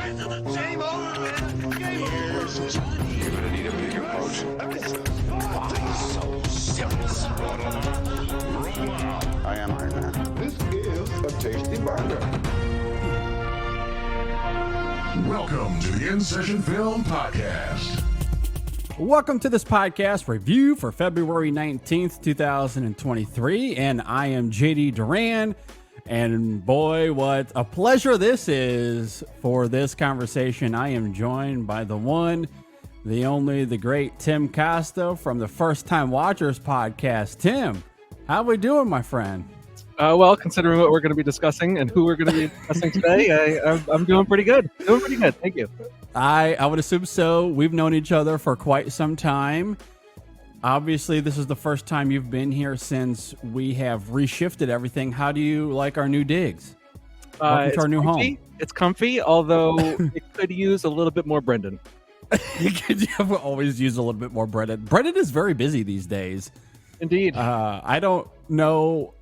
Game over, man. Game over. Johnny. You're gonna need a bigger boat. Why so serious? I am Iron Man. This is a tasty burger. Welcome to the In Session Film Podcast. Welcome to this podcast review for February 19th, 2023. And I am JD Duran. And boy, what a pleasure this is for this conversation. I am joined by the one, the only, the great Tim Costa from the First Time Watchers podcast. Tim, how we doing, my friend? Well, considering what we're going to be discussing and who we're going to be discussing today, I'm doing pretty good. Doing pretty good. Thank you. I would assume so. We've known each other for quite some time. Obviously, this is the first time you've been here since we have reshifted everything. How do you like our new digs? Welcome to our new home. It's comfy, although it could use a little bit more Brendan. You could always use a little bit more Brendan. Brendan is very busy these days. Indeed. I don't know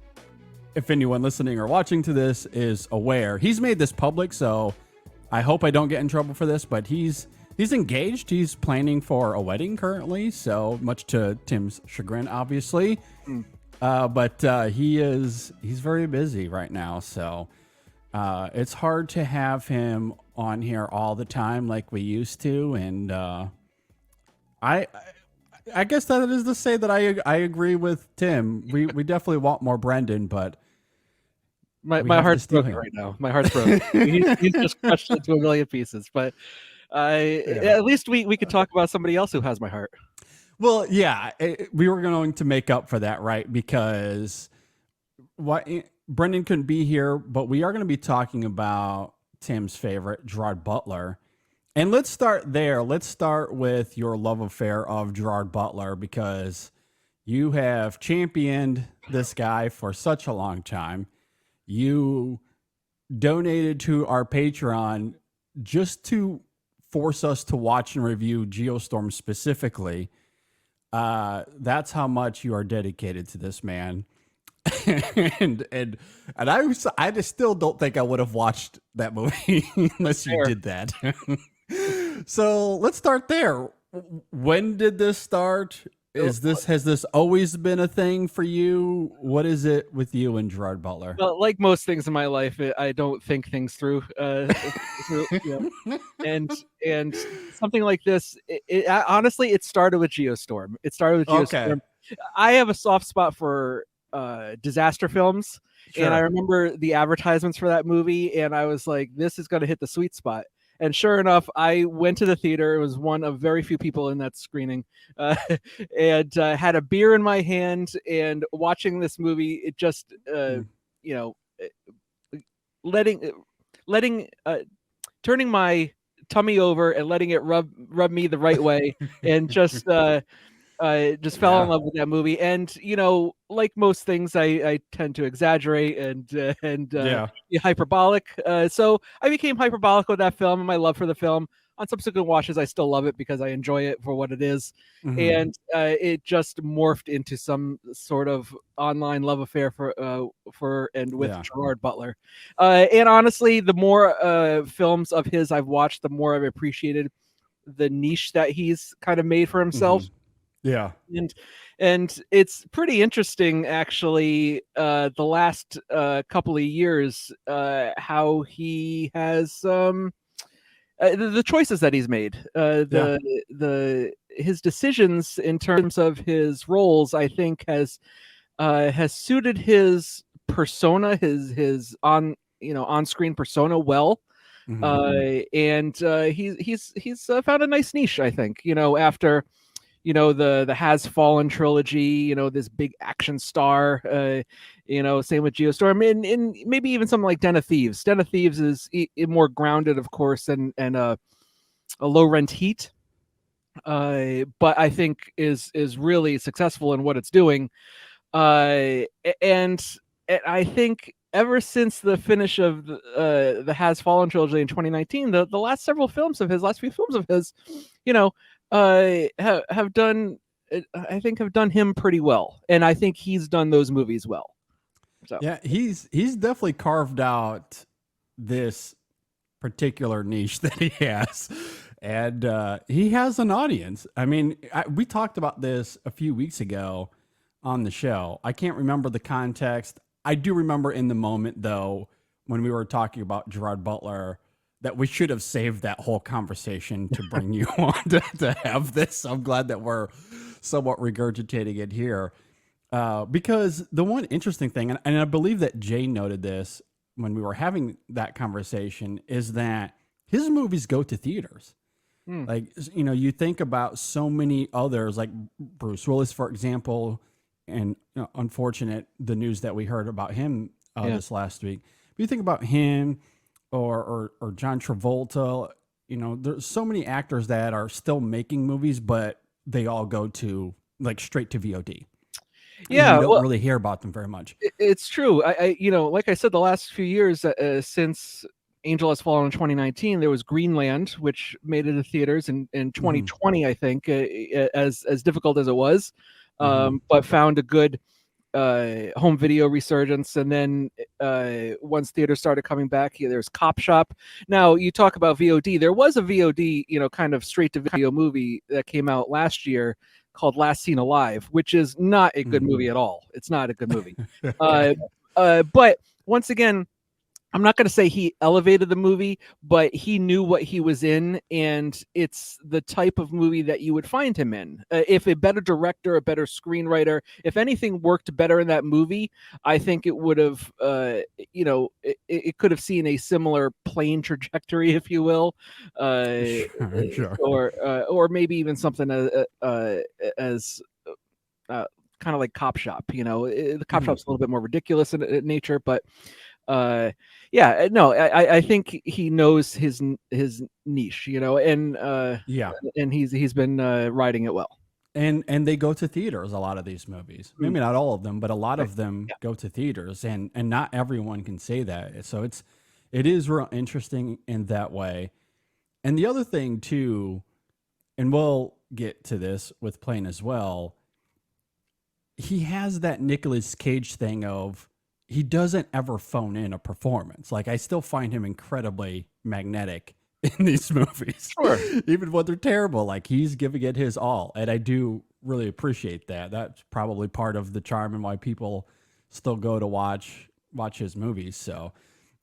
if anyone listening or watching to this is aware. He's made this public, so I hope I don't get in trouble for this, but he's engaged. He's planning for a wedding currently, so much to Tim's chagrin, obviously. But he's very busy right now, so it's hard to have him on here all the time like we used to. And I guess that is to say that I agree with Tim. We definitely want more Brendan, but my heart's broken right now. My heart's broken. he's just crushed into a million pieces, but. At least we could talk about somebody else who has my heart. Well, yeah, we were going to make up for that, right? Because Brendan couldn't be here, but we are going to be talking about Tim's favorite, Gerard Butler. And let's start there. Let's start with your love affair of Gerard Butler, because you have championed this guy for such a long time. You donated to our Patreon just to force us to watch and review Geostorm specifically. That's how much you are dedicated to this man. and I just still don't think I would have watched that movie unless you did that. So let's start there. When did this start? Has this always been a thing for you? What is it with you and Gerard Butler? Well, like most things in my life, I don't think things through. And something like this, honestly, it started with Geostorm. Okay. I have a soft spot for disaster films, Sure. and I remember the advertisements for that movie, and I was like, this is going to hit the sweet spot. And sure enough, I went to the theater. It was one of very few people in that screening, and had a beer in my hand. And watching this movie, it just, turning my tummy over and letting it rub me the right way, and just fell in love with that movie. And like most things, I tend to exaggerate and be hyperbolic. So I became hyperbolic with that film and my love for the film. On subsequent watches, I still love it because I enjoy it for what it is. Mm-hmm. And it just morphed into some sort of online love affair with Gerard Butler. And honestly, the more films of his I've watched, the more I've appreciated the niche that he's kind of made for himself. Mm-hmm. Yeah. And it's pretty interesting, actually, the last couple of years, how he has the choices that he's made, his decisions in terms of his roles, I think has suited his persona, his on-screen persona well. Mm-hmm. And he's found a nice niche, I think, after the Has Fallen trilogy, this big action star, same with Geostorm, and maybe even something like Den of Thieves. Den of Thieves is more grounded, of course, and a low rent heat, but I think is really successful in what it's doing. And I think ever since the finish of the Has Fallen trilogy in 2019, the last few films of his, have done him pretty well, and I think he's done those movies well. So yeah, he's definitely carved out this particular niche that he has. And he has an audience. I mean, we talked about this a few weeks ago on the show. I can't remember the context. I do remember in the moment, though, when we were talking about Gerard Butler, that we should have saved that whole conversation to bring you on to have this. I'm glad that we're somewhat regurgitating it here. Because the one interesting thing, and I believe that Jay noted this when we were having that conversation, is that his movies go to theaters. Like, you know, you think about so many others, like Bruce Willis, for example, and unfortunate the news that we heard about him this last week. If you think about him or John Travolta, you know, there's so many actors that are still making movies, but they all go to like straight to VOD. Yeah, and you don't really hear about them very much. It's true. I you know, like I said, the last few years since Angel Has Fallen in 2019, there was Greenland, which made it to theaters in 2020. I think as difficult as it was, but found a good home video resurgence. And then once theaters started coming back, there's Cop Shop. Now you talk about VOD. There was a VOD, you know, kind of straight to video movie that came out last year called Last Seen Alive, which is not a good movie at all. It's not a good movie. But once again, I'm not going to say he elevated the movie, but he knew what he was in, and it's the type of movie that you would find him in. If a better director, a better screenwriter, if anything worked better in that movie, I think it would have, you know, it could have seen a similar plane trajectory, if you will, Sure. or maybe even something as kind of like Cop Shop. You know, the Cop Shop's a little bit more ridiculous in nature, but. Yeah, no, I think he knows his niche, you know, and and he's been riding it well. And they go to theaters, a lot of these movies. Maybe not all of them, but a lot of them go to theaters, and not everyone can say that. So it is real interesting in that way. And the other thing too, and we'll get to this with Plane as well, he has that Nicolas Cage thing of he doesn't ever phone in a performance. Like, I still find him incredibly magnetic in these movies. Sure. Even when they're terrible, like, he's giving it his all. And I do really appreciate that. That's probably part of the charm and why people still go to watch his movies. So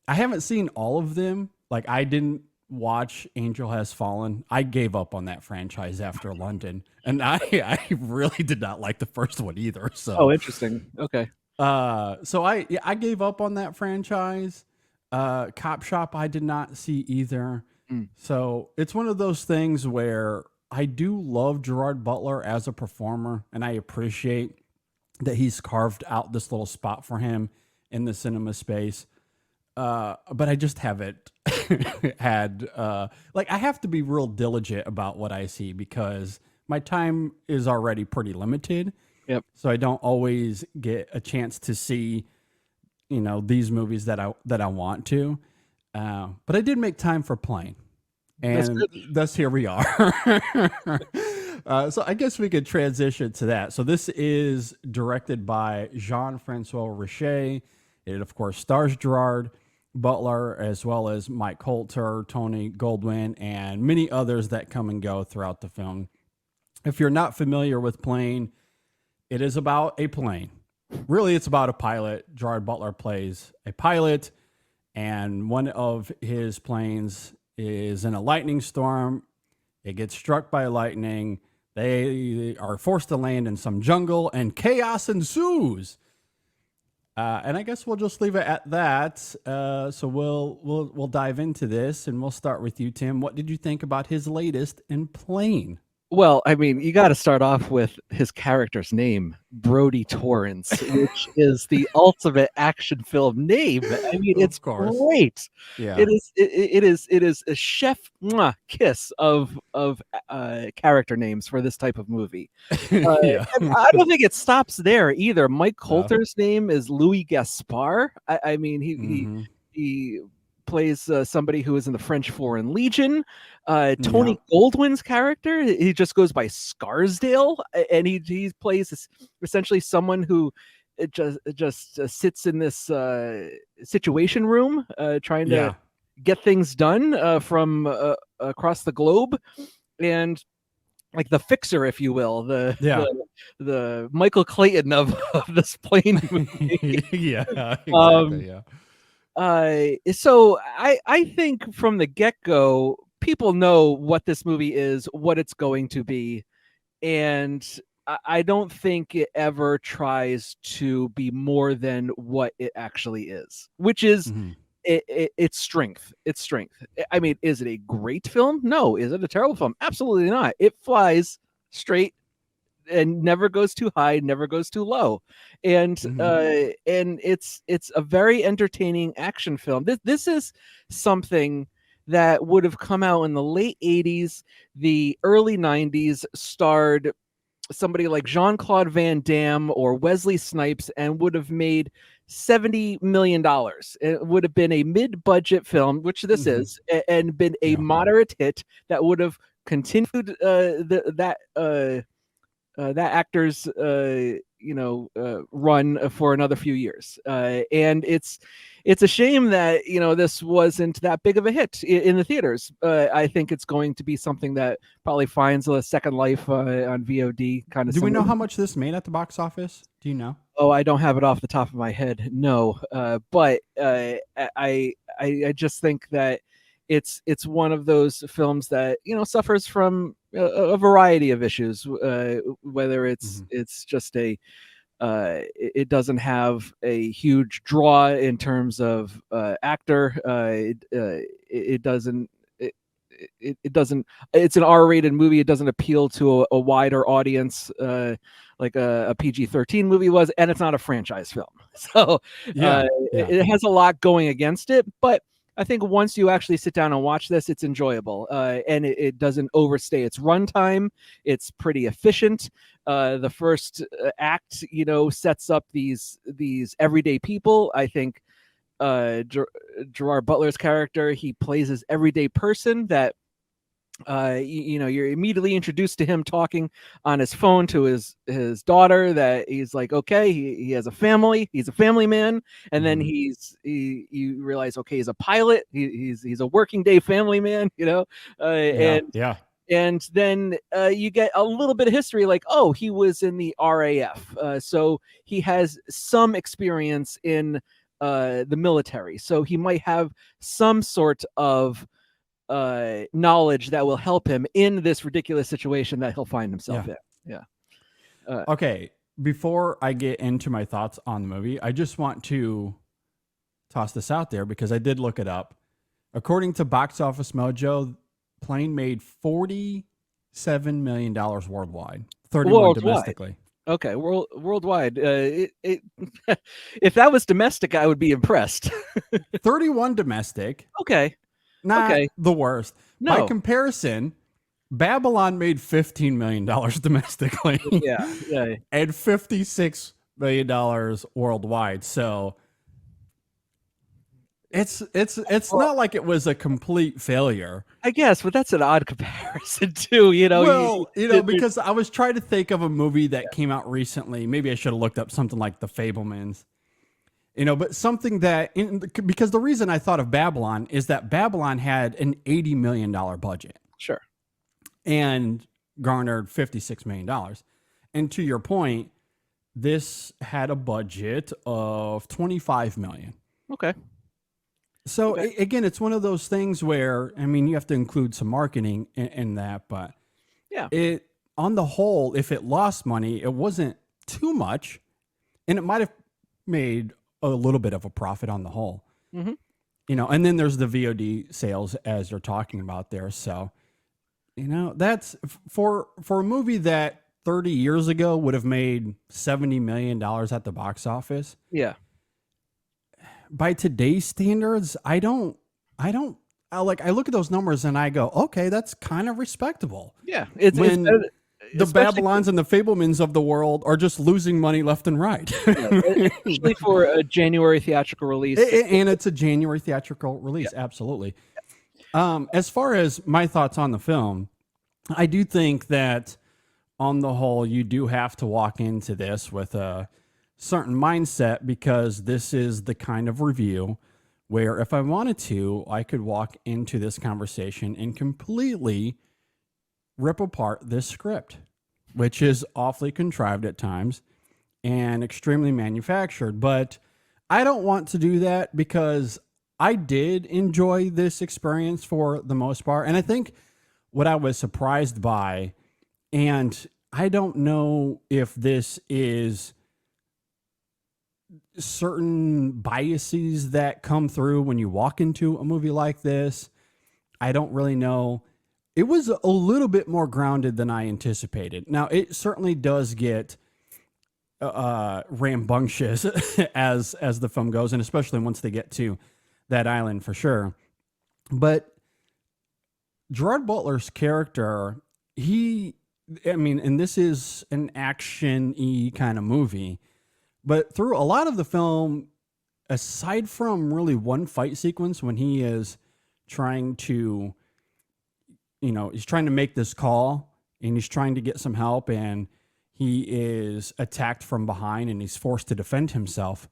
I haven't seen all of them. Like, I didn't watch Angel Has Fallen. I gave up on that franchise after London. And I really did not like the first one either. So Interesting. Okay. So I gave up on that franchise. Cop Shop I did not see either. So it's one of those things where I do love Gerard Butler as a performer, and I appreciate that he's carved out this little spot for him in the cinema space. But I just haven't had like, I have to be real diligent about what I see because my time is already pretty limited. Yep. So I don't always get a chance to see, you know, these movies that I want to. But I did make time for Plane, and thus here we are. So I guess we could transition to that. So this is directed by Jean-Francois Richet. It of course stars Gerard Butler as well as Mike Coulter, Tony Goldwyn, and many others that come and go throughout the film. If you're not familiar with Plane, it is about a plane. Really, it's about a pilot. Gerard Butler plays a pilot, and one of his planes is in a lightning storm. It gets struck by lightning. They are forced to land in some jungle, and chaos ensues. And I guess we'll just leave it at that. So we'll dive into this, and we'll start with you, Tim. What did you think about his latest in Plane? Well, I mean, you got to start off with his character's name, Brody Torrance, which is the ultimate action film name. I mean, it's great. Yeah, it is a chef kiss of character names for this type of movie. And I don't think it stops there either. Mike Coulter's name is Louis Gaspard. I mean, he plays somebody who is in the French Foreign Legion. Tony Goldwyn's character, he just goes by Scarsdale, and he plays essentially someone who just sits in this situation room trying to get things done from across the globe, and like the fixer, if you will, the Michael Clayton of this plane movie. Yeah, Um, exactly. Yeah. So I think from the get-go, people know what this movie is, what it's going to be, and I don't think it ever tries to be more than what it actually is, which is Mhm. its strength. Its strength. I mean, is it a great film? No. Is it a terrible film? Absolutely not. It flies straight and never goes too high, never goes too low, and it's a very entertaining action film. This is something that would have come out in the late 80s, the early 90s, starred somebody like Jean-Claude Van Damme or Wesley Snipes, and would have made $70 million. It would have been a mid-budget film, which this is, and been a Yeah. moderate hit that would have continued that actor's run for another few years. And it's a shame that this wasn't that big of a hit in the theaters. I think it's going to be something that probably finds a second life on VOD. Kind of. Do we know how much this made at the box office? Do you know? Oh, I don't have it off the top of my head. No, but I just think that it's one of those films that suffers from a variety of issues. Whether it's just it doesn't have a huge draw in terms of actor. It doesn't. It doesn't. It's an R-rated movie. It doesn't appeal to a wider audience like a PG-13 movie was, and it's not a franchise film. So it has a lot going against it. But I think once you actually sit down and watch this, it's enjoyable, and it doesn't overstay its runtime. It's pretty efficient. The first act, sets up these everyday people. I think Gerard Butler's character, he plays his everyday person that you're immediately introduced to him talking on his phone to his daughter, that he's like, okay, he has a family, he's a family man, and then you realize, okay, he's a pilot, he's a working day family man, and then you get a little bit of history, like, oh, he was in the RAF, so he has some experience in the military, so he might have some sort of knowledge that will help him in this ridiculous situation that he'll find himself in. Okay, before I get into my thoughts on the movie, I just want to toss this out there because I did look it up. According to Box Office Mojo, Plane made $47 million worldwide, 31 domestically. Okay, worldwide. If that was domestic, I would be impressed. 31 domestic. Okay. Not the worst. No. By comparison, Babylon made $15 million domestically. Yeah. And $56 million worldwide. So it's not like it was a complete failure. I guess, but that's an odd comparison too, Well, because I was trying to think of a movie that came out recently. Maybe I should have looked up something like The Fabelmans. But something because the reason I thought of Babylon is that Babylon had an $80 million budget. Sure. And garnered $56 million. And to your point, this had a budget of $25 million. Okay. So again, it's one of those things where, you have to include some marketing in that, but it, on the whole, if it lost money, it wasn't too much, and it might have made a little bit of a profit on the whole. And then there's the VOD sales as you're talking about there. So, that's for a movie that 30 years ago would have made $70 million at the box office. Yeah. By today's standards, I look at those numbers and I go, okay, that's kind of respectable. Yeah. The Babylons and the Fabelmans of the world are just losing money left and right. Especially for a January theatrical release. And it's a January theatrical release. Yeah. Absolutely. As far as my thoughts on the film, I do think that on the whole, you do have to walk into this with a certain mindset, because this is the kind of review where if I wanted to, I could walk into this conversation and completely rip apart this script, which is awfully contrived at times and extremely manufactured. But I don't want to do that because I did enjoy this experience for the most part. And I think what I was surprised by, and I don't know if this is certain biases that come through when you walk into a movie like this. I don't really know. It was a little bit more grounded than I anticipated. Now, it certainly does get rambunctious as the film goes, and especially once they get to that island for sure. But Gerard Butler's character, and this is an action-y kind of movie, but through a lot of the film, aside from really one fight sequence when he is trying to, he's trying to make this call and he's trying to get some help and he is attacked from behind and he's forced to defend himself.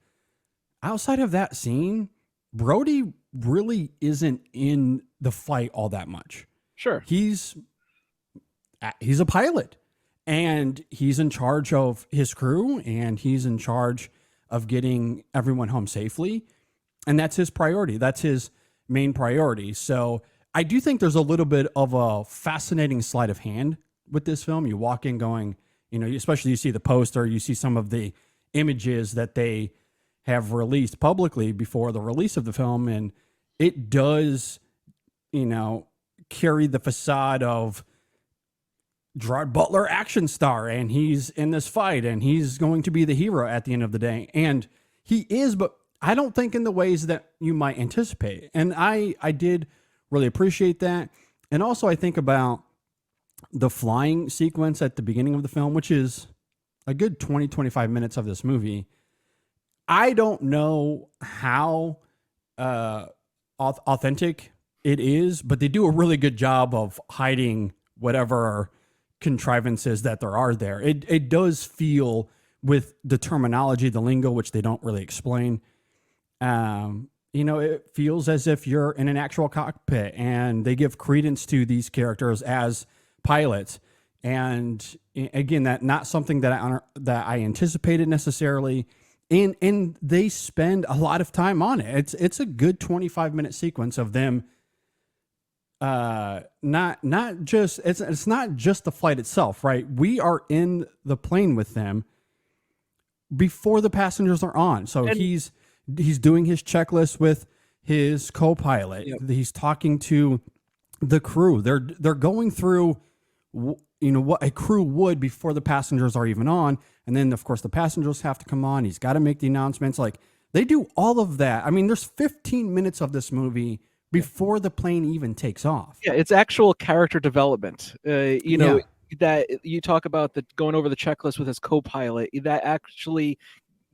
Outside of that scene, Brody really isn't in the fight all that much. Sure. He's a pilot and he's in charge of his crew and he's in charge of getting everyone home safely. And that's his priority. That's his main priority. So I do think there's a little bit of a fascinating sleight of hand with this film. You walk in going, especially you see the poster, you see some of the images that they have released publicly before the release of the film. And it does, carry the facade of Gerard Butler action star, and he's in this fight and he's going to be the hero at the end of the day. And he is, but I don't think in the ways that you might anticipate. And I did really appreciate that. And also I think about the flying sequence at the beginning of the film, which is a good 20, 25 minutes of this movie. I don't know how authentic it is, but they do a really good job of hiding whatever contrivances that there are there. It does feel, with the terminology, the lingo, which they don't really explain, it feels as if you're in an actual cockpit and they give credence to these characters as pilots. And again, that not something that I anticipated necessarily. And they spend a lot of time on it. It's a good 25-minute sequence of them. It's not just the flight itself, right? We are in the plane with them before the passengers are on. So he's doing his checklist with his co-pilot. Yep. He's talking to the crew. They're going through, what a crew would before the passengers are even on. And then of course the passengers have to come on. He's got to make the announcements. Like, they do all of that. I mean, there's 15 minutes of this movie before the plane even takes off. Yeah, it's actual character development. That you talk about going over the checklist with his co-pilot, that actually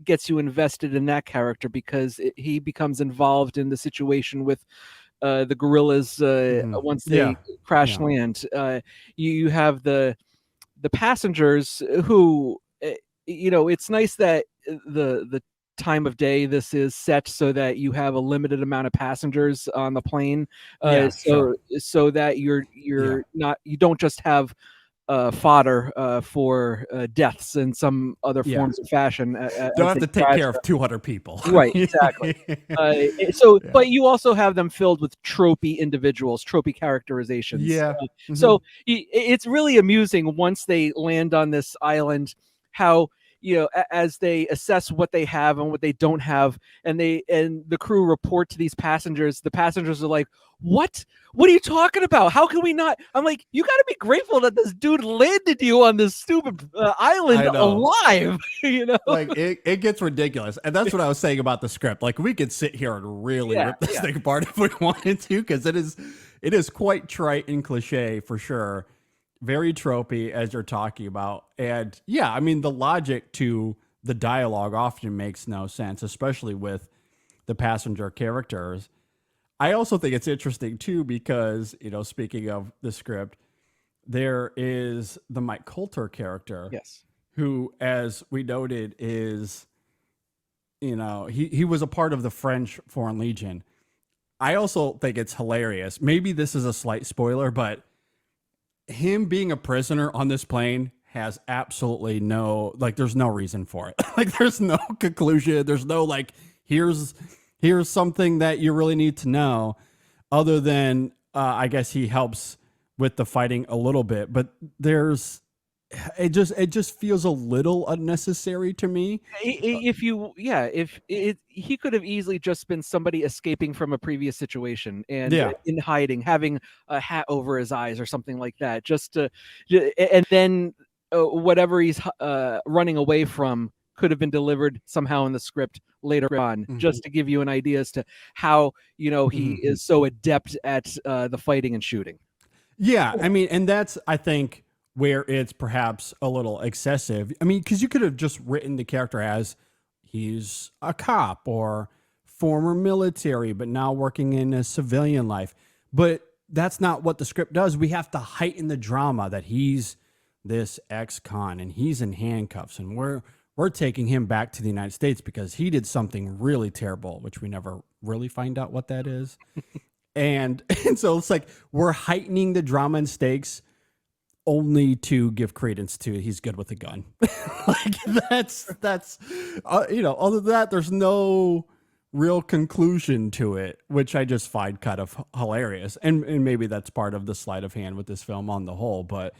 gets you invested in that character because he becomes involved in the situation with the guerrillas once they crash land. You have the passengers who, it's nice that the time of day this is set so that you have a limited amount of passengers on the plane, so that you don't just have fodder for deaths in some other forms of fashion. Don't have to take care of 200 people. Right, exactly. But you also have them filled with tropey individuals, tropey characterizations. Yeah. So it's really amusing once they land on this island, how as they assess what they have and what they don't have, and the crew report to these passengers, the passengers are like, what are you talking about? How can we not? I'm like, you got to be grateful that this dude landed you on this stupid island alive. Like it gets ridiculous. And that's what I was saying about the script. Like, we could sit here and really rip this thing apart if we wanted to, because it is quite trite and cliche for sure. Very tropey, as you're talking about. And the logic to the dialogue often makes no sense, especially with the passenger characters. I also think it's interesting too, because, speaking of the script, there is the Mike Coulter character. Yes. Who, as we noted, is, he was a part of the French Foreign Legion. I also think it's hilarious. Maybe this is a slight spoiler, but him being a prisoner on this plane has absolutely no, like, there's no reason for it. Like, there's no conclusion. There's no, like, here's something that you really need to know, other than, I guess he helps with the fighting a little bit, but it just feels a little unnecessary to me. If he could have easily just been somebody escaping from a previous situation and Yeah. in hiding, having a hat over his eyes or something like that, and then whatever he's running away from could have been delivered somehow in the script later on, just to give you an idea as to how he is so adept at the fighting and shooting. Yeah, I mean, and that's, I think, where it's perhaps a little excessive. I mean, because you could have just written the character as he's a cop or former military, but now working in a civilian life. But that's not what the script does. We have to heighten the drama that he's this ex-con and he's in handcuffs, and we're taking him back to the United States because he did something really terrible, which we never really find out what that is. and so it's like we're heightening the drama and stakes only to give credence to he's good with a gun. Like that's other than that, there's no real conclusion to it, which I just find kind of hilarious. And maybe that's part of the sleight of hand with this film on the whole. But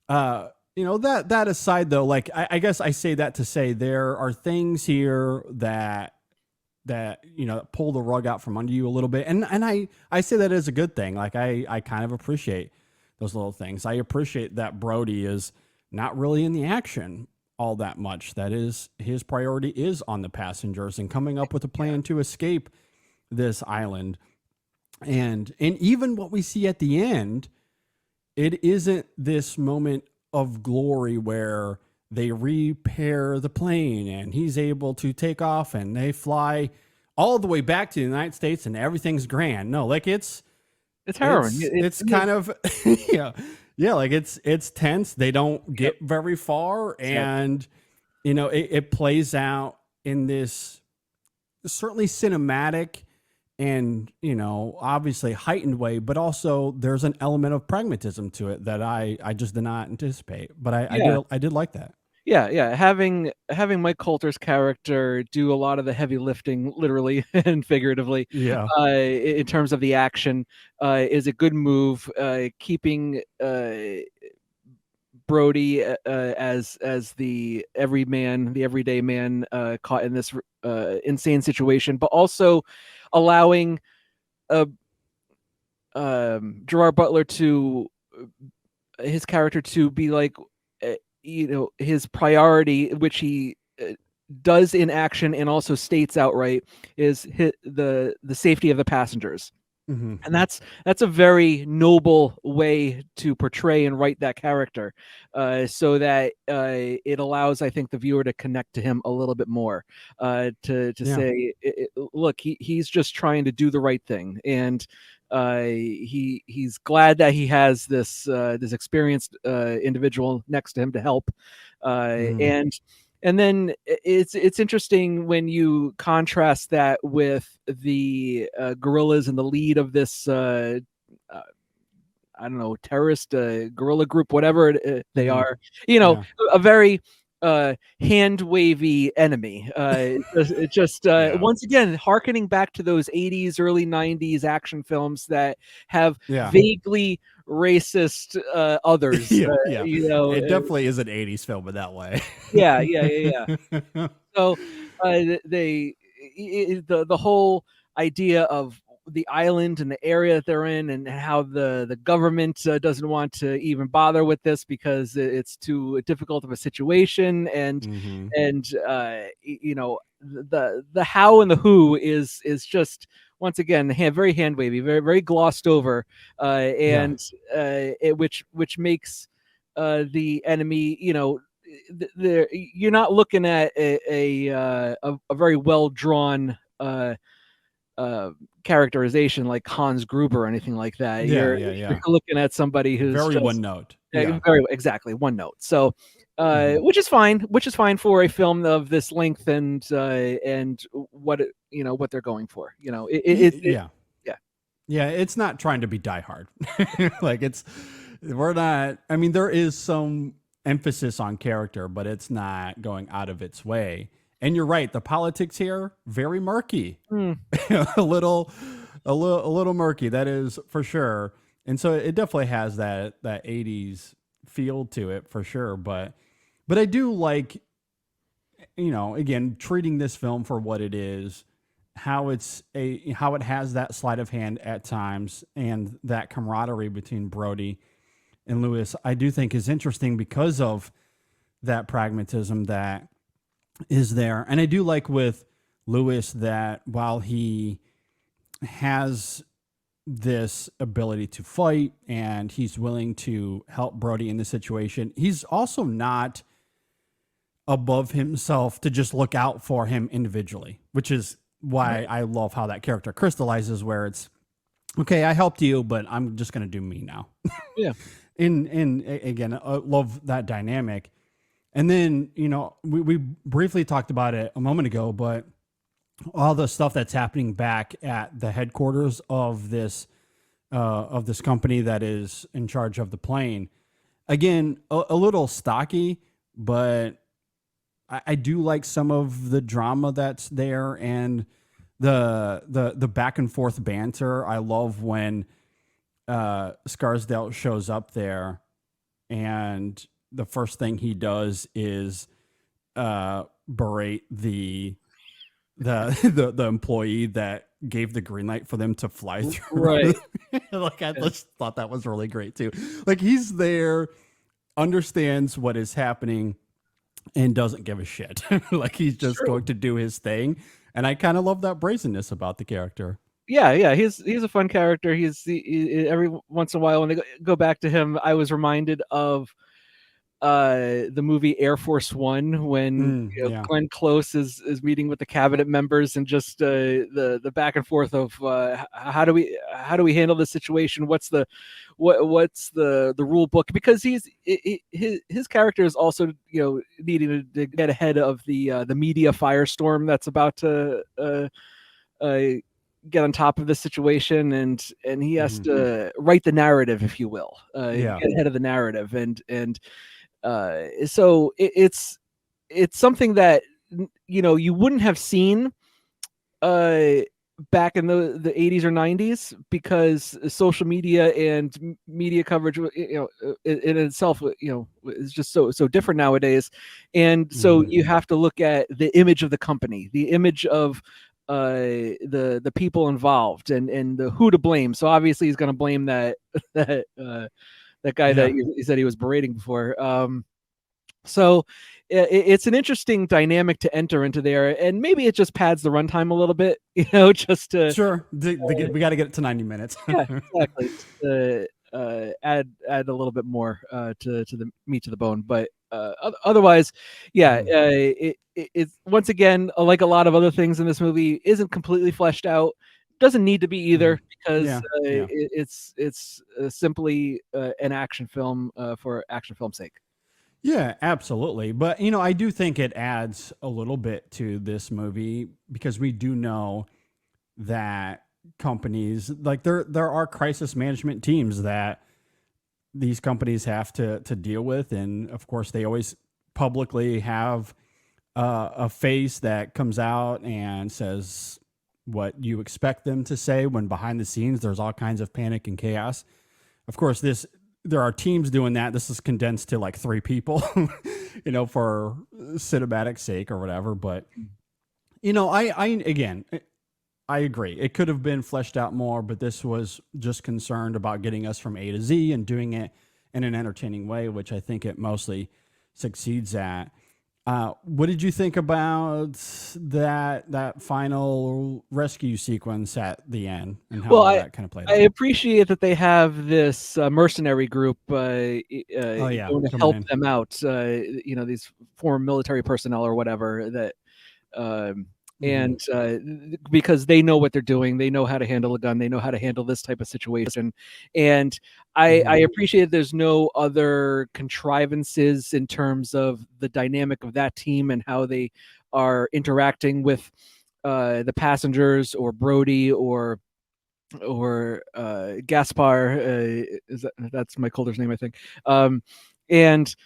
that aside though, like I guess I say that to say there are things here that pull the rug out from under you a little bit. And I say that as a good thing. Like I kind of appreciate those little things. I appreciate that Brody is not really in the action all that much. That is, his priority is on the passengers and coming up with a plan to escape this island. And even what we see at the end, it isn't this moment of glory where they repair the plane and he's able to take off and they fly all the way back to the United States and everything's grand. No, like it's harrowing. It's kind of, like it's tense. They don't get very far. And, it plays out in this certainly cinematic and, obviously heightened way, but also there's an element of pragmatism to it that I just did not anticipate. But I did like that. Yeah. Having Mike Coulter's character do a lot of the heavy lifting, literally and figuratively, in terms of the action, is a good move. Keeping Brody as the everyday man caught in this insane situation, but also allowing Gerard Butler his character to be like, his priority, which he does in action and also states outright, is the safety of the passengers. And that's a very noble way to portray and write that character, so that it allows, I think, the viewer to connect to him a little bit more, to say, look, he's just trying to do the right thing, and he's glad that he has this experienced individual next to him to help, and then it's interesting when you contrast that with the guerrillas and the lead of this I don't know, terrorist guerrilla group, whatever they are, a very hand wavy enemy. Once again, hearkening back to those 80s, early 90s action films that have vaguely racist others. It definitely is an 80s film in that way. So the whole idea of the island and the area that they're in, and how the government doesn't want to even bother with this because it's too difficult of a situation, and the how and the who is just, once again, very hand wavy, very very glossed over, which makes the enemy, you're not looking at a very well drawn characterization like Hans Gruber or anything like that. You're looking at somebody who's very just one note. Very exactly one note. So which is fine for a film of this length and what what they're going for. Yeah, it's not trying to be Die Hard. Like we're not. I mean, there is some emphasis on character, but it's not going out of its way. And you're right. The politics here very murky. Mm. a little, a little murky. That is for sure. And so it definitely has that 80s feel to it for sure. But I do like, again, treating this film for what it is, how it has that sleight of hand at times, and that camaraderie between Brody and Lewis, I do think is interesting because of that pragmatism that is there. And I do like with Lewis that while he has this ability to fight and he's willing to help Brody in this situation, he's also not above himself to just look out for him individually, which is why I love how that character crystallizes, where it's, okay, I helped you, but I'm just going to do me now. Yeah. And again, I love that dynamic. And then, we briefly talked about it a moment ago, but all the stuff that's happening back at the headquarters of this company that is in charge of the plane, again, a little stocky, but I do like some of the drama that's there and the back and forth banter. I love when Scarsdale shows up there and the first thing he does is berate the employee that gave the green light for them to fly through. Right. Like I just thought that was really great too. Like he's there, understands what is happening, and doesn't give a shit. Like he's just going to do his thing. And I kind of love that brazenness about the character. Yeah, he's a fun character. Every once in a while when they go back to him, I was reminded of the movie Air Force One when Glenn Close is meeting with the cabinet members and just the back and forth of how do we handle this situation? What's the rule book? Because his character is also needing to get ahead of the media firestorm that's about to get on top of the situation, and he has to write the narrative, if you will, get ahead of the narrative, and so it's something that you wouldn't have seen back in the 80s or 90s, because social media and media coverage in itself is just so different nowadays. And so you have to look at the image of the company, the image of the people involved, and the who to blame. So obviously he's going to blame that guy that he said he was berating before. So it's an interesting dynamic to enter into there, and maybe it just pads the runtime a little bit, just to we got to get it to 90 minutes. Yeah, exactly. Add a little bit more to the meat to the bone, but otherwise, it's once again, like a lot of other things in this movie, isn't completely fleshed out. Doesn't need to be either, because it's simply an action film for action film's sake. Yeah, absolutely. But, I do think it adds a little bit to this movie, because we do know that companies, like there are crisis management teams that these companies have to deal with. And of course, they always publicly have a face that comes out and says what you expect them to say, when behind the scenes, there's all kinds of panic and chaos. Of course, there are teams doing that. This is condensed to like 3 people, for cinematic sake or whatever. But, I agree. It could have been fleshed out more, but this was just concerned about getting us from A to Z and doing it in an entertaining way, which I think it mostly succeeds at. What did you think about that final rescue sequence at the end, and how that kind of played out? I appreciate that they have this mercenary group going to help them out. These former military personnel or whatever that. And because they know what they're doing, they know how to handle a gun, they know how to handle this type of situation, and I appreciate there's no other contrivances in terms of the dynamic of that team and how they are interacting with the passengers or Brody or Gaspar, that's Mike Holder's name, I think. And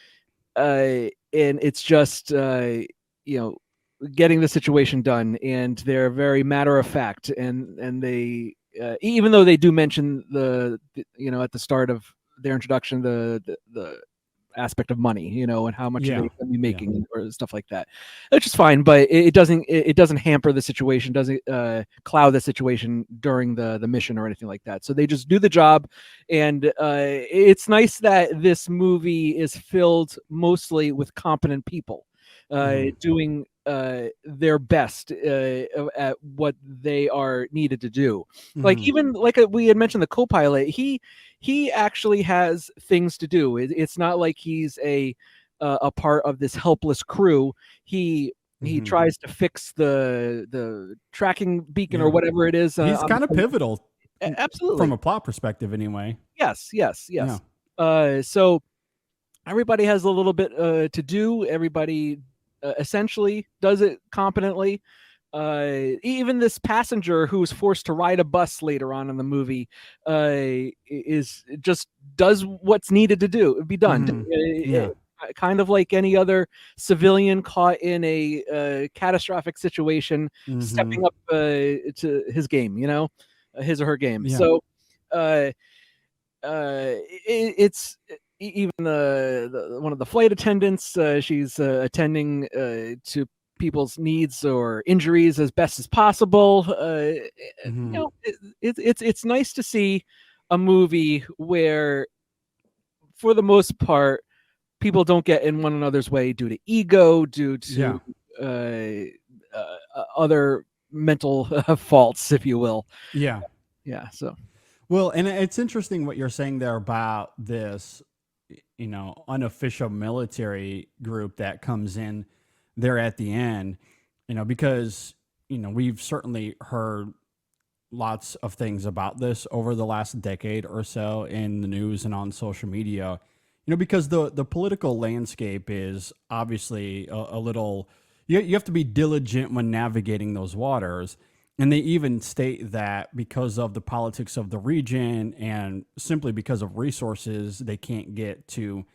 it's just getting the situation done, and they're very matter of fact, and they even though they do mention at the start of their introduction the aspect of money, and how much Yeah. they can be making or stuff like that, which is fine, but it doesn't hamper the situation, doesn't cloud the situation during the mission or anything like that. So they just do the job, and it's nice that this movie is filled mostly with competent people doing their best at what they are needed to do. Like, even like we had mentioned, the co-pilot, he actually has things to do. It's not like he's a part of this helpless crew. He tries to fix the tracking beacon or whatever it is. He's kind of pivotal, Absolutely, from a plot perspective, anyway. Yes. Yeah. So everybody has a little bit to do. Everybody essentially does it competently. Even this passenger who's forced to ride a bus later on in the movie is just does what's needed to be done. Kind of like any other civilian caught in a catastrophic situation, stepping up to his game, his or her game. Yeah. So it's even the one of the flight attendants. She's attending to people's needs or injuries as best as possible. It's nice to see a movie where, for the most part, people don't get in one another's way due to ego, due to other mental faults, if you will. Yeah. So, well, and it's interesting what you're saying there about this, unofficial military group that comes in there at the end, because, we've certainly heard lots of things about this over the last decade or so in the news and on social media, because the political landscape is obviously a little, you have to be diligent when navigating those waters. And they even state that because of the politics of the region and simply because of resources, they can't get to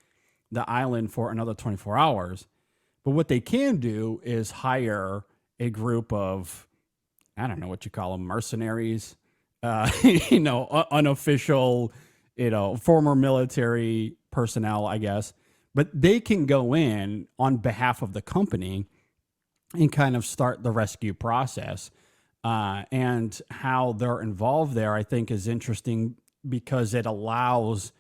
the island for another 24 hours. But what they can do is hire a group of, I don't know what you call them, mercenaries, unofficial, former military personnel, I guess. But they can go in on behalf of the company and kind of start the rescue process. And how they're involved there, I think, is interesting because it allows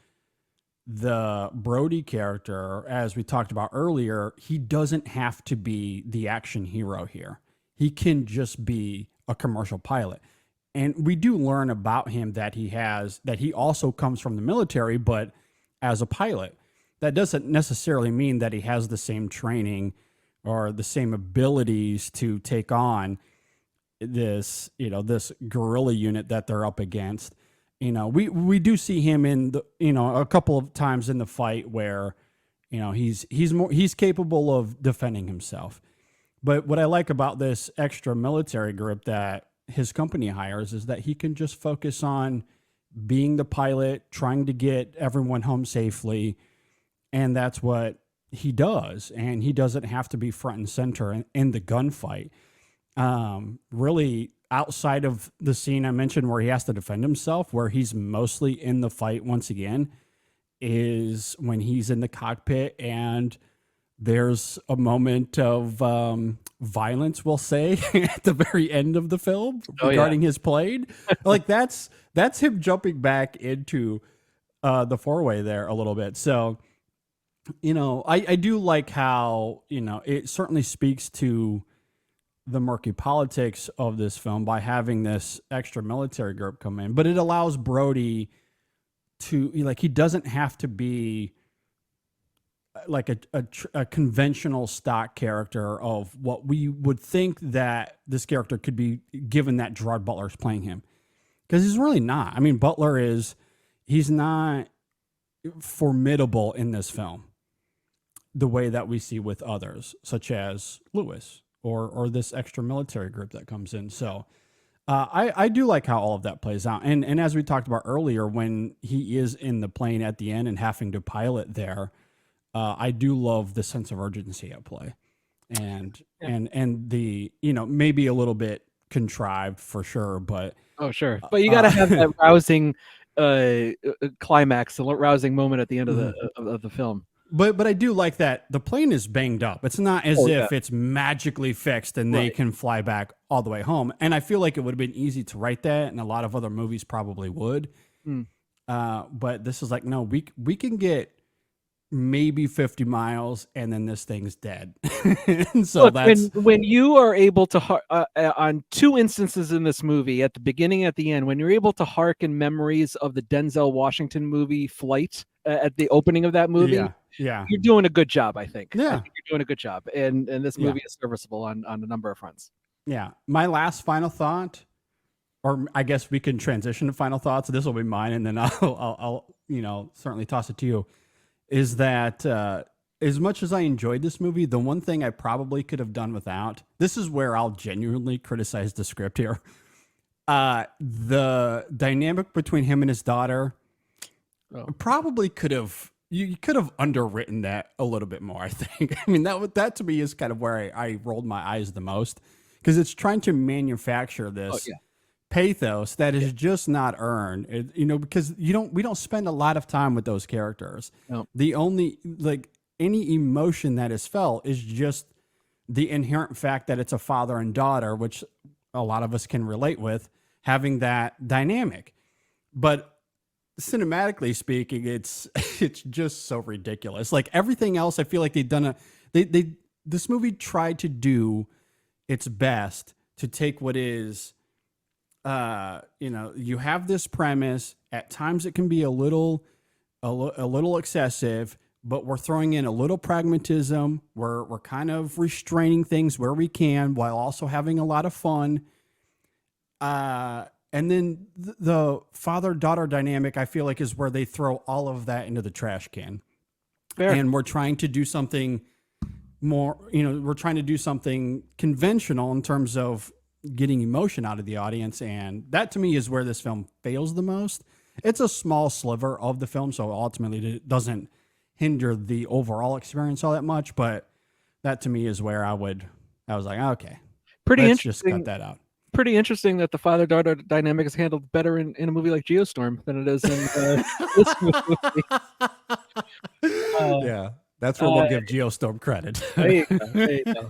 the Brody character, as we talked about earlier, he doesn't have to be the action hero here. He can just be a commercial pilot. And we do learn about him that he also comes from the military, but as a pilot. That doesn't necessarily mean that he has the same training or the same abilities to take on this guerrilla unit that they're up against. We do see him in the, a couple of times in the fight where, he's capable of defending himself. But what I like about this extra military group that his company hires is that he can just focus on being the pilot, trying to get everyone home safely. And that's what he does. And he doesn't have to be front and center in the gunfight. Really, outside of the scene I mentioned where he has to defend himself, where he's mostly in the fight once again, is when he's in the cockpit and there's a moment of violence, we'll say, at the very end of the film regarding his plane. Like that's him jumping back into the four-way there a little bit. So, I do like how, it certainly speaks to the murky politics of this film by having this extra military group come in, but it allows Brody to, he doesn't have to be like a conventional stock character of what we would think that this character could be, given that Gerard Butler is playing him, because he's really not. I mean, he's not formidable in this film the way that we see with others, such as Lewis or this extra military group that comes in. So I do like how all of that plays out. And as we talked about earlier, when he is in the plane at the end and having to pilot there, I do love the sense of urgency at play. And and the, maybe a little bit contrived for sure, but Oh, sure. But you got to have that rousing climax, the rousing moment at the end of the film. But I do like that the plane is banged up. It's not as if it's magically fixed and they can fly back all the way home. And I feel like it would have been easy to write that, and a lot of other movies probably would. But this is like, no, we can get maybe 50 miles and then this thing's dead. And so Look, when you are able to on two instances in this movie, at the beginning and at the end, when you're able to hearken memories of the Denzel Washington movie Flight at the opening of that movie, you're doing a good job. I think you're doing a good job, and this movie is serviceable on a number of fronts. My last final thought, or I guess we can transition to final thoughts. This will be mine, and then I'll certainly toss it to you. Is that as much as I enjoyed this movie, the one thing I probably could have done without, this is where I'll genuinely criticize the script here. The dynamic between him and his daughter probably you could have underwritten that a little bit more, I think. I mean, that to me is kind of where I rolled my eyes the most, because it's trying to manufacture this pathos that is just not earned, because we don't spend a lot of time with those characters. No. The only, any emotion that is felt is just the inherent fact that it's a father and daughter, which a lot of us can relate with, having that dynamic. But cinematically speaking, it's just so ridiculous. Like everything else, I feel like this movie tried to do its best to take what is, you have this premise. At times it can be a little excessive, but we're throwing in a little pragmatism. We're kind of restraining things where we can while also having a lot of fun. And then the father-daughter dynamic, I feel like, is where they throw all of that into the trash can. Fair. And we're trying to do something more, we're trying to do something conventional in terms of getting emotion out of the audience. And that to me is where this film fails the most. It's a small sliver of the film, so ultimately it doesn't hinder the overall experience all that much. But that to me is where I was like, okay, let's just cut that out. Pretty interesting that the father-daughter dynamic is handled better in a movie like Geostorm than it is in this movie. That's where we'll give Geostorm credit. There you go.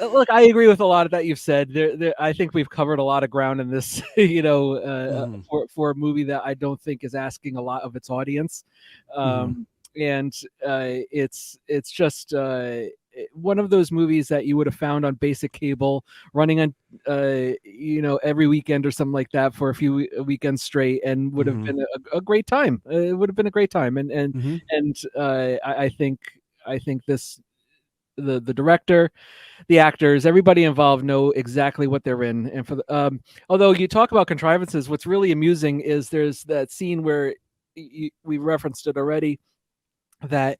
Look, I agree with a lot of that you've said. I think we've covered a lot of ground in this, for a movie that I don't think is asking a lot of its audience. And it's just one of those movies that you would have found on basic cable, running on, every weekend or something like that for a few weekends straight, and would have been a great time. It would have been a great time, I think this, the director, the actors, everybody involved know exactly what they're in. And for the, although you talk about contrivances, what's really amusing is there's that scene where we referenced it already, that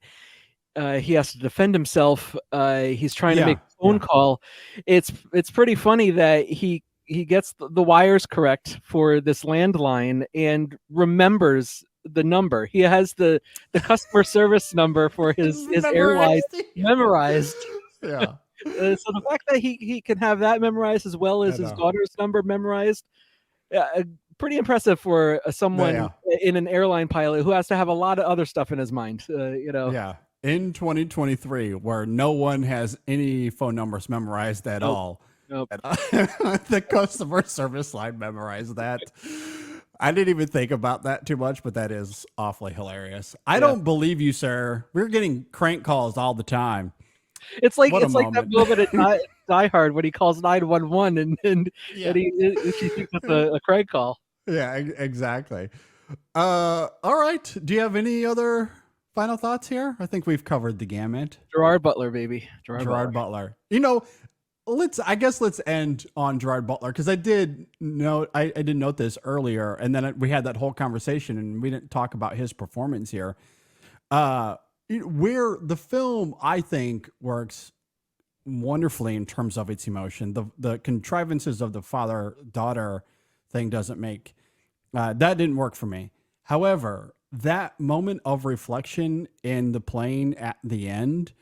he has to defend himself. He's trying to make a phone call. It's pretty funny that he gets the wires correct for this landline and remembers the number. He has the customer service number for his airline memorized. Yeah. So the fact that he can have that memorized as well as his daughter's number memorized, pretty impressive for someone in an airline pilot who has to have a lot of other stuff in his mind. Yeah. In 2023, where no one has any phone numbers memorized at all. Nope. The customer service line memorized that. I didn't even think about that too much, but that is awfully hilarious. I don't believe you, sir. We're getting crank calls all the time. It's like that moment at Die Hard when he calls 911 and she thinks it's a crank call. Yeah, exactly. All right. Do you have any other final thoughts here? I think we've covered the gamut. Gerard Butler, baby. Gerard Butler. Let's end on Gerard Butler, because I did note this earlier, and then we had that whole conversation and we didn't talk about his performance here. Where the film, I think, works wonderfully in terms of its emotion. The contrivances of the father-daughter thing doesn't make that didn't work for me. However, that moment of reflection in the plane at the end,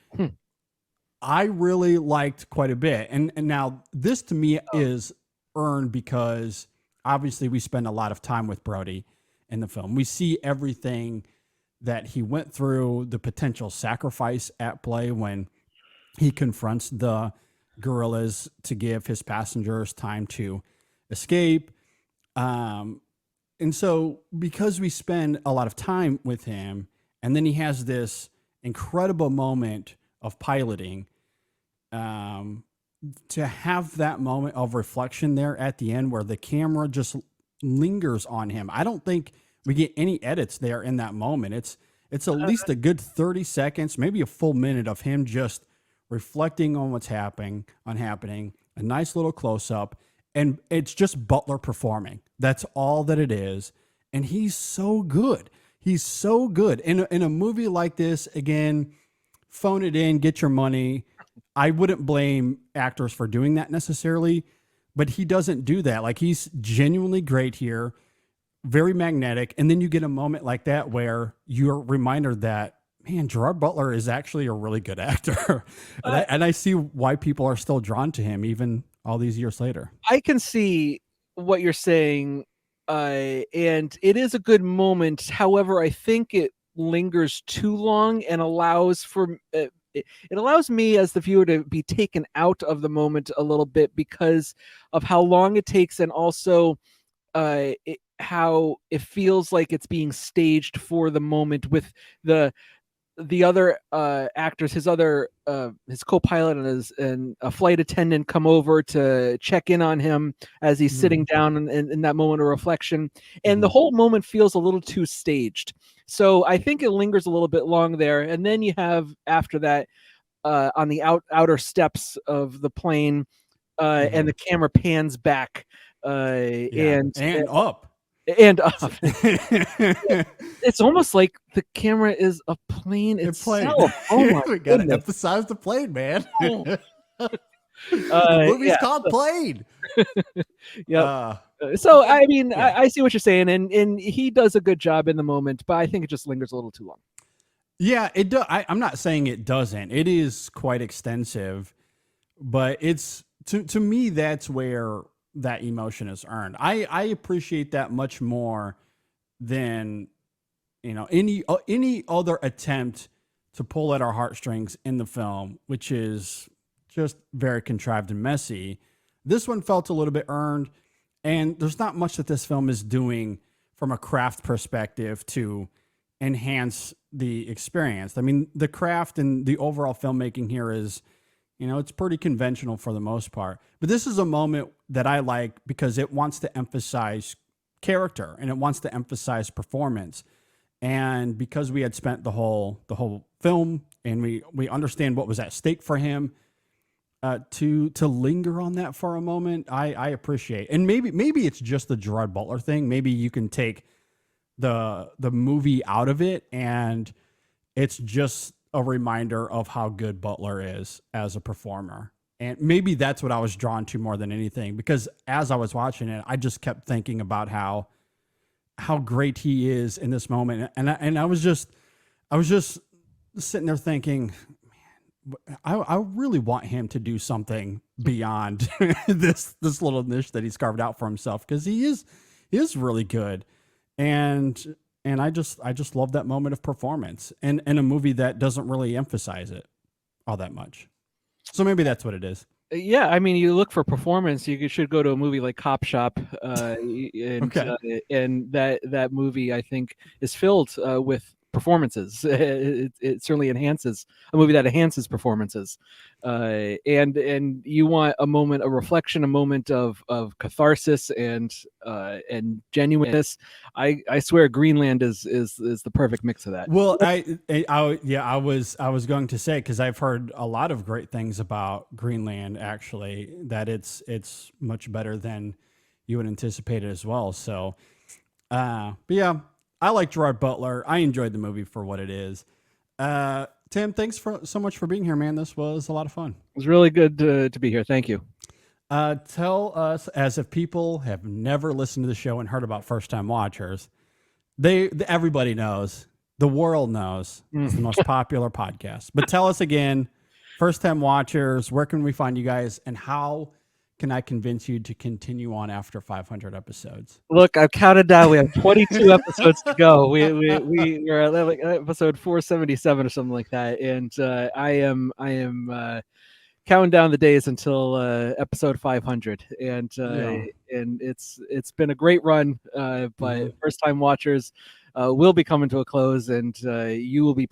I really liked quite a bit. And now this to me is earned because obviously we spend a lot of time with Brody in the film. We see everything that he went through, the potential sacrifice at play when he confronts the guerrillas to give his passengers time to escape. And so because we spend a lot of time with him, and then he has this incredible moment of piloting, to have that moment of reflection there at the end where the camera just lingers on him. I don't think we get any edits there in that moment. It's at least a good 30 seconds, maybe a full minute of him just reflecting on what's happening, a nice little close up, and it's just Butler performing. That's all that it is. And he's so good. He's so good. In a movie like this, again, phone it in, get your money. I wouldn't blame actors for doing that necessarily, but he doesn't do that. Like, he's genuinely great here, very magnetic. And then you get a moment like that where you're reminded that, man, Gerard Butler is actually a really good actor. And I see why people are still drawn to him even all these years later. I can see what you're saying, and it is a good moment. However, I think it lingers too long and allows for it allows me as the viewer to be taken out of the moment a little bit because of how long it takes, and also how it feels like it's being staged for the moment with the other actors, his co-pilot and a flight attendant come over to check in on him as he's sitting down in that moment of reflection. And the whole moment feels a little too staged. So I think it lingers a little bit long there. And then you have, after that, on the outer steps of the plane, and the camera pans back and up. And it's almost like the camera is a plane itself. Oh my we gotta emphasize the plane, man. The movie's called Plane. Yeah. So I mean, I see what you're saying, and he does a good job in the moment, but I think it just lingers a little too long. Yeah, it does. I'm not saying it doesn't. It is quite extensive, but it's to me that's where that emotion is earned. I appreciate that much more than, any other attempt to pull at our heartstrings in the film, which is just very contrived and messy. This one felt a little bit earned, and there's not much that this film is doing from a craft perspective to enhance the experience. I mean, the craft and the overall filmmaking here is, it's pretty conventional for the most part. But this is a moment that I like because it wants to emphasize character and it wants to emphasize performance. And because we had spent the whole film and we understand what was at stake for him, to linger on that for a moment, I appreciate. And maybe it's just the Gerard Butler thing. Maybe you can take the movie out of it and it's just a reminder of how good Butler is as a performer. And maybe that's what I was drawn to more than anything, because as I was watching it, I just kept thinking about how great he is in this moment. And I was just sitting there thinking, man, I really want him to do something beyond this little niche that he's carved out for himself, because he is really good. And I just love that moment of performance and a movie that doesn't really emphasize it all that much. So maybe that's what it is. Yeah, I mean, you look for performance, you should go to a movie like Cop Shop, and that movie, I think, is filled with performances. It certainly enhances a movie that enhances performances, and you want a moment of reflection, a moment of catharsis and genuineness. I swear, Greenland is the perfect mix of that. Well, I was going to say, because I've heard a lot of great things about Greenland, actually, that it's much better than you would anticipate it as well. So, but yeah. I like Gerard Butler. I enjoyed the movie for what it is. Tim, thanks so much for being here, man. This was a lot of fun. It was really good to be here. Thank you. Tell us, as if people have never listened to the show and heard about First Time Watchers, everybody knows, the world knows, it's the most popular podcast. But tell us again, First Time Watchers, where can we find you guys, and how can I convince you to continue on after 500 episodes? Look, I've counted down. We have 22 episodes to go. We're at like episode 477 or something like that, and I am counting down the days until episode 500, and it's been a great run. But First Time Watchers will be coming to a close, and you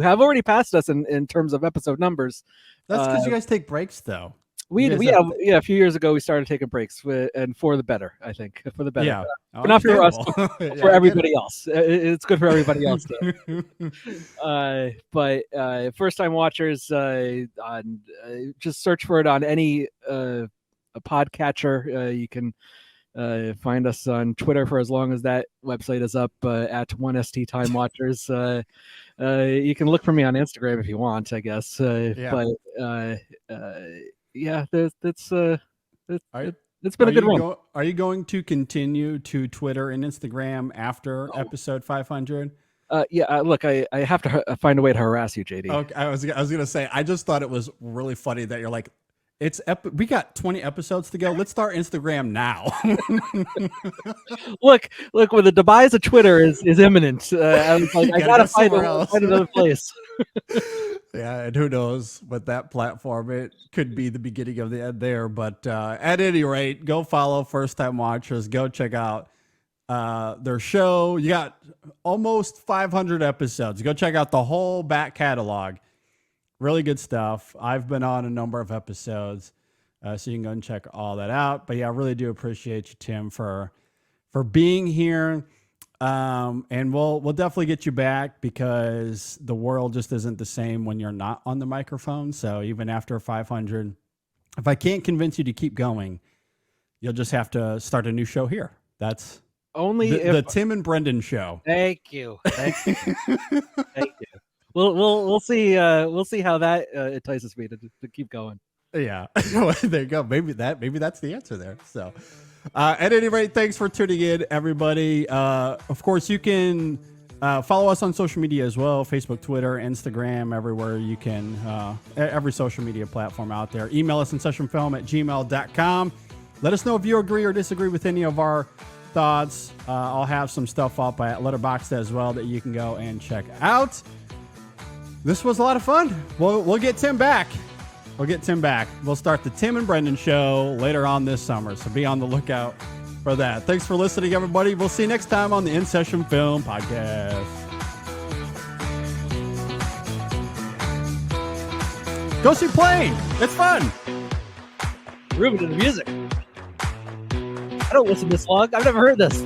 have already passed us in terms of episode numbers. That's because you guys take breaks, though. A few years ago we started taking breaks, and for the better, I think, for the better. Yeah, but not for us, for everybody else. It's good for everybody else. But First Time Watchers, just search for it on any a podcatcher. You can find us on Twitter for as long as that website is up, at 1ST Time Watchers. You can look for me on Instagram if you want, I guess. But yeah, it's been a good one. Are you going to continue to Twitter and Instagram after episode 500? Look, I have to find a way to harass you, JD. Okay, I was gonna say, I just thought it was really funny that you're like, we got 20 episodes to go. Let's start Instagram now. look, when the demise of Twitter is imminent, I was like, I gotta find another place. Yeah, and who knows, with that platform, it could be the beginning of the end there. But at any rate, go follow First Time Watchers. Go check out their show. You got almost 500 episodes. Go check out the whole back catalog. Really good stuff. I've been on a number of episodes, so you can go and check all that out. But yeah, I really do appreciate you, Tim, for being here. And we'll definitely get you back, because the world just isn't the same when you're not on the microphone. So even after 500, if I can't convince you to keep going, you'll just have to start a new show here. That's only the Tim and Brendan show. Thank you. Thank you. Thank you. We'll see how that entices me to keep going. Yeah. There you go. Maybe that's the answer there. So at any rate, thanks for tuning in, everybody. Of course, you can follow us on social media as well: Facebook, Twitter, Instagram, everywhere you can, every social media platform out there. Email us InSessionFilm@gmail.com. Let us know if you agree or disagree with any of our thoughts. I'll have some stuff up at Letterboxd as well that you can go and check out. This was a lot of fun. We'll get Tim back. We'll start the Tim and Brendan show later on this summer, so be on the lookout for that. Thanks for listening, everybody. We'll see you next time on the In Session Film Podcast. Go see Plane. It's fun. Ruben to the music. I don't listen this long. I've never heard this.